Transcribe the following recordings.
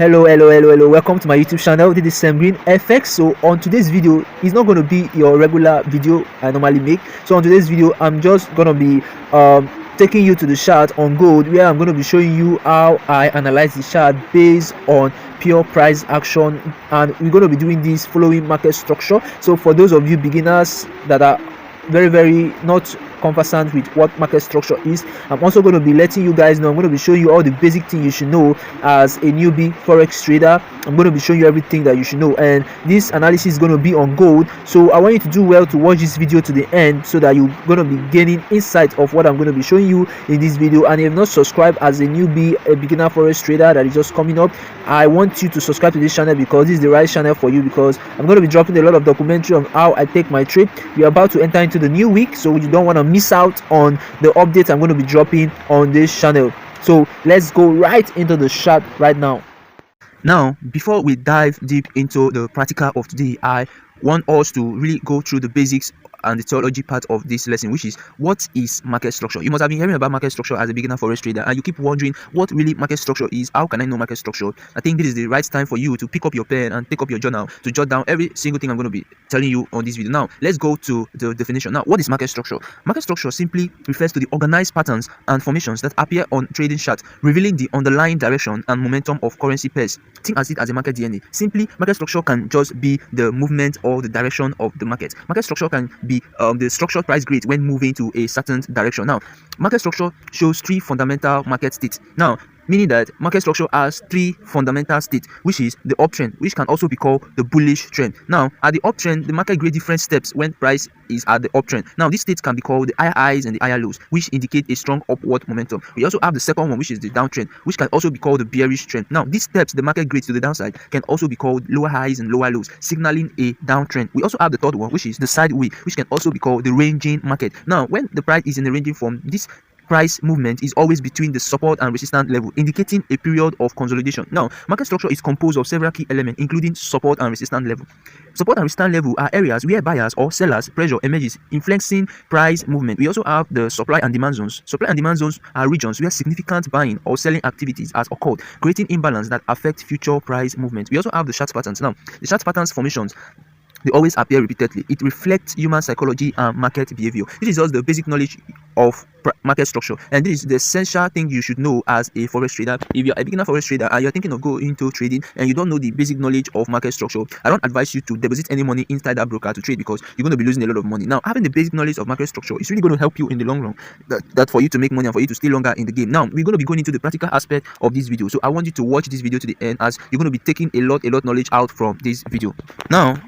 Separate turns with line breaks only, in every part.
Hello. Welcome to my YouTube channel. This is Sam Green FX. So on today's video, it's not going to be your regular video I normally make. So on today's video, I'm just going to be taking you to the chart on gold, where I'm going to be showing you how I analyze the chart based on pure price action, and we're going to be doing this following market structure. So for those of you beginners that are very not conversant with what market structure is, I'm also going to be letting you guys know. I'm going to be showing you all the basic things you should know as a newbie forex trader. I'm going to be showing you everything that you should know, and this analysis is going to be on gold. So I want you to do well to watch this video to the end, so that you're going to be gaining insight of what I'm going to be showing you in this video. And if you've not subscribed as a newbie, a beginner forex trader that is just coming up, I want you to subscribe to this channel, because this is the right channel for you, because I'm going to be dropping a lot of documentary on how I take my trade. We are about to enter into the new week, so you don't want to miss out on the updates I'm going to be dropping on this channel. So let's go right into the chart right now. Now, before we dive deep into the practical of today, I want us to really go through the basics and the theology part of this lesson, which is what is market structure. You must have been hearing about market structure as a beginner forex trader, and you keep wondering what really market structure is. How can I know market structure? I think this is the right time for you to pick up your pen and pick up your journal to jot down every single thing I'm going to be telling you on this video. Now let's go to the definition. Now, what is market structure? Market structure simply refers to the organized patterns and formations that appear on trading charts, revealing the underlying direction and momentum of currency pairs. Think as it as a market DNA. Simply, market structure can just be the movement or the direction of the market. Market structure can be the structured price grid when moving to a certain direction. Now, market structure shows three fundamental market states. Now, meaning that market structure has three fundamental states, which is the uptrend, which can also be called the bullish trend. Now, at the uptrend, the market grade different steps when price is at the uptrend. Now, these states can be called the higher highs and the higher lows, which indicate a strong upward momentum. We also have the second one, which is the downtrend, which can also be called the bearish trend. Now, these steps, the market grades to the downside, can also be called lower highs and lower lows, signaling a downtrend. We also have the third one, which is the sideways, which can also be called the ranging market. Now, when the price is in the ranging form, this price movement is always between the support and resistance level, indicating a period of consolidation. Now, market structure is composed of several key elements, including support and resistance level. Support and resistance level are areas where buyers or sellers pressure emerges, influencing price movement. We also have the supply and demand zones. Supply and demand zones are regions where significant buying or selling activities has occurred, creating imbalance that affect future price movement. We also have the chart patterns. Now, the chart patterns formations, they always appear repeatedly. It reflects human psychology and market behavior. This is just the basic knowledge of market structure, and this is the essential thing you should know as a forex trader. If you're a beginner forex trader and you're thinking of going into trading and you don't know the basic knowledge of market structure, I don't advise you to deposit any money inside that broker to trade, because you're going to be losing a lot of money. Now, having the basic knowledge of market structure is really going to help you in the long run, that for you to make money and for you to stay longer in the game. Now, we're going to be going into the practical aspect of this video, so I want you to watch this video to the end, as you're going to be taking a lot knowledge out from this video. Now,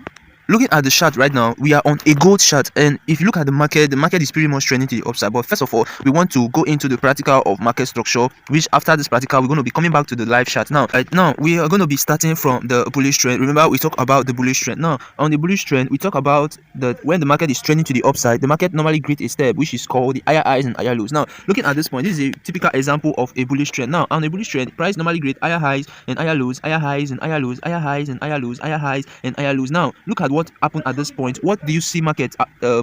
looking at the chart right now, we are on a gold chart, and if you look at the market is pretty much trending to the upside. But first of all, we want to go into the practical of market structure, which after this practical, we're going to be coming back to the live chart. Now, we are going to be starting from the bullish trend. Remember, we talk about the bullish trend. Now, on the bullish trend, we talk about that when the market is trending to the upside, the market normally creates a step, which is called the higher highs and higher lows. Now, looking at this point, this is a typical example of a bullish trend. Now, on the bullish trend, price normally creates higher highs and higher lows, higher highs and higher lows, higher highs and higher lows, higher highs and higher lows. Now, look at what happened at this point. What do you see market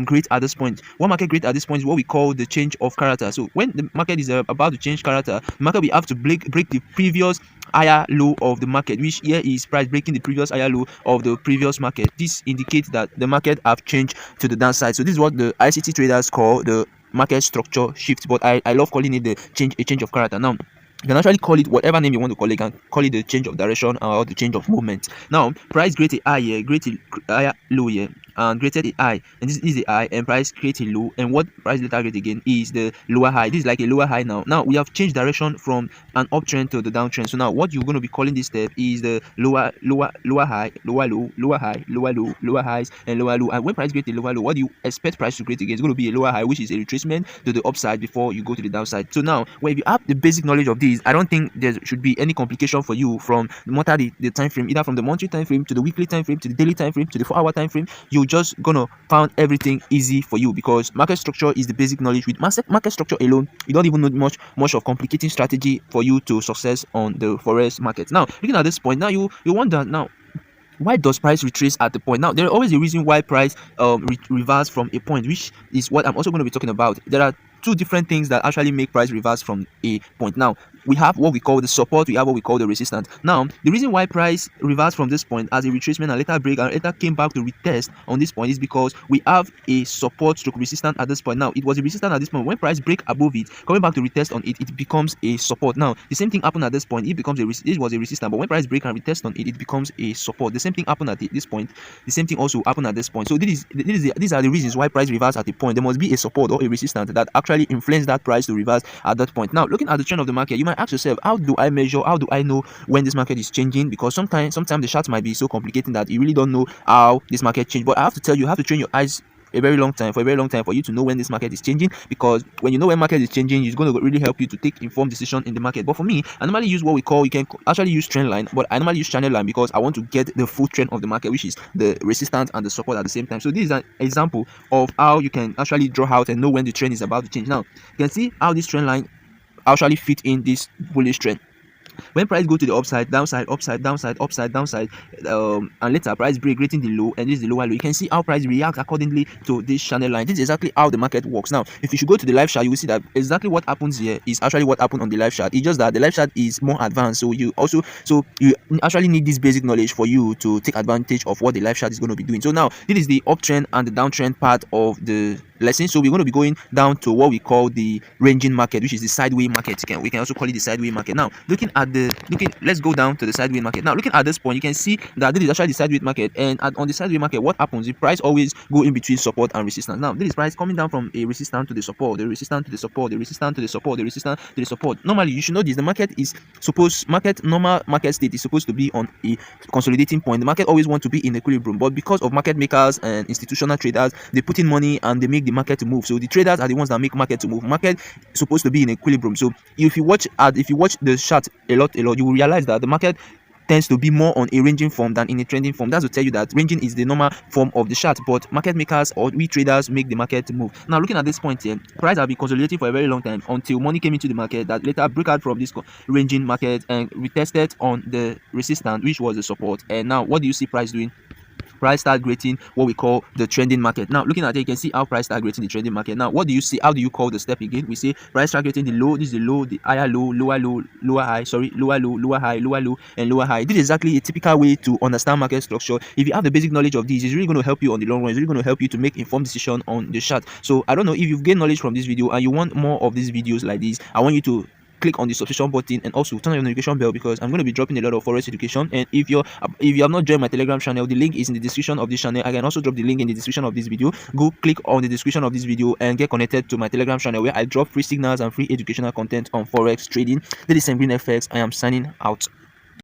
create at this point? What market create at this point is what we call the change of character. So when the market is about to change character, the market will have to break the previous higher low of the market, which here is price breaking the previous higher low of the previous market. This indicates that the market have changed to the downside. So this is what the ICT traders call the market structure shift, but I love calling it a change of character. Now, you can actually call it whatever name you want to call it. You can call it the change of direction or the change of movement. Now, price create a high here, create a higher low here, and created a high, and this is a high, and price create a low, and what price later create again is the lower high. This is like a lower high now. Now we have changed direction from an uptrend to the downtrend. So now what you're going to be calling this step is the lower high, lower low, lower high, lower low, lower highs, and lower low. And when price create a lower low, what do you expect price to create again? It's going to be a lower high, which is a retracement to the upside before you go to the downside. So now, when you have the basic knowledge of this, I don't think there should be any complication for you from no matter the time frame, either from the monthly time frame to the weekly time frame to the daily time frame to the 4-hour time frame. You're just gonna find everything easy for you, because market structure is the basic knowledge. With market structure alone, you don't even need much of complicating strategy for you to success on the forex market. Now, looking at this point, now you wonder, now why does price retrace at the point? Now, there is always a reason why price reverse from a point, which is what I'm also going to be talking about. There are two different things that actually make price reverse from a point. Now we have what we call the support, we have what we call the resistance. Now the reason why price reversed from this point as a retracement and later break and later came back to retest on this point is because we have a support stroke resistance at this point. Now it was a resistance at this point. When price break above it, coming back to retest on it, it becomes a support. Now the same thing happened at this point. It becomes it was a resistance, but when price break and retest on it, it becomes a support. The same thing happened at this point. The same thing also happened at this point. So these are the reasons why price reverse at a point. There must be a support or a resistance that actually influence that price to reverse at that point. Now looking at the trend of the market, you might ask yourself, how do I measure, how do I know when this market is changing? Because sometimes the charts might be so complicated that you really don't know how this market change. But I have to tell you, you have to train your eyes for a very long time for you to know when this market is changing, because when you know when market is changing, it's going to really help you to take informed decision in the market. But for me, I normally use what we call, you can actually use trend line, but I normally use channel line because I want to get the full trend of the market, which is the resistance and the support at the same time. So this is an example of how you can actually draw out and know when the trend is about to change. Now you can see how this trend line actually fit in this bullish trend. When price go to the upside, downside, upside, downside, upside, downside, and later price break, creating the low, and this is the lower low, you can see how price reacts accordingly to this channel line. This is exactly how the market works. Now if you should go to the live chart, you will see that exactly what happens here is actually what happened on the live chart. It's just that the live chart is more advanced, so you actually need this basic knowledge for you to take advantage of what the live chart is going to be doing. So now this is the uptrend and the downtrend part of the lesson. So we're going to be going down to what we call the ranging market, which is the sideways market. We can also call it the sideways market. Now let's go down to the sideways market. Now looking at this point, you can see that this is actually the sideways market, and on the sideways market, what happens? The price always go in between support and resistance. Now this is price coming down from a resistance to the support, the resistance to the support, the resistance to the support, the resistance to the support. Normally you should know this, the market is normal market state is supposed to be on a consolidating point. The market always want to be in equilibrium, but because of market makers and institutional traders, they put in money and they make the market to move. So the traders are the ones that make market to move. Market is supposed to be in equilibrium. So if you watch the chart a lot, you will realize that the market tends to be more on a ranging form than in a trending form. That's to tell you that ranging is the normal form of the chart, but market makers or we traders make the market to move. Now looking at this point here, price have been consolidating for a very long time until money came into the market that later broke out from this ranging market and retested on the resistance, which was the support. And now what do you see price doing? Price start creating what we call the trending market. Now looking at it, you can see how price start creating the trending market. Now what do you see? How do you call the step again? We say price start creating the low, this is the low, the higher low, lower low, lower high, lower low, lower high, lower low, and lower high. This is exactly a typical way to understand market structure. If you have the basic knowledge of this, it's really going to help you on the long run. It's really going to help you to make informed decision on the chart. So I don't know if you've gained knowledge from this video and you want more of these videos like this. I want you to click on the subscription button and also turn on your notification bell, because I'm going to be dropping a lot of forex education. And if you have not joined my Telegram channel, the link is in the description of this channel. I can also drop the link in the description of this video. Go click on the description of this video and get connected to my Telegram channel, where I drop free signals and free educational content on forex trading. This is Sembrin FX. I am signing out.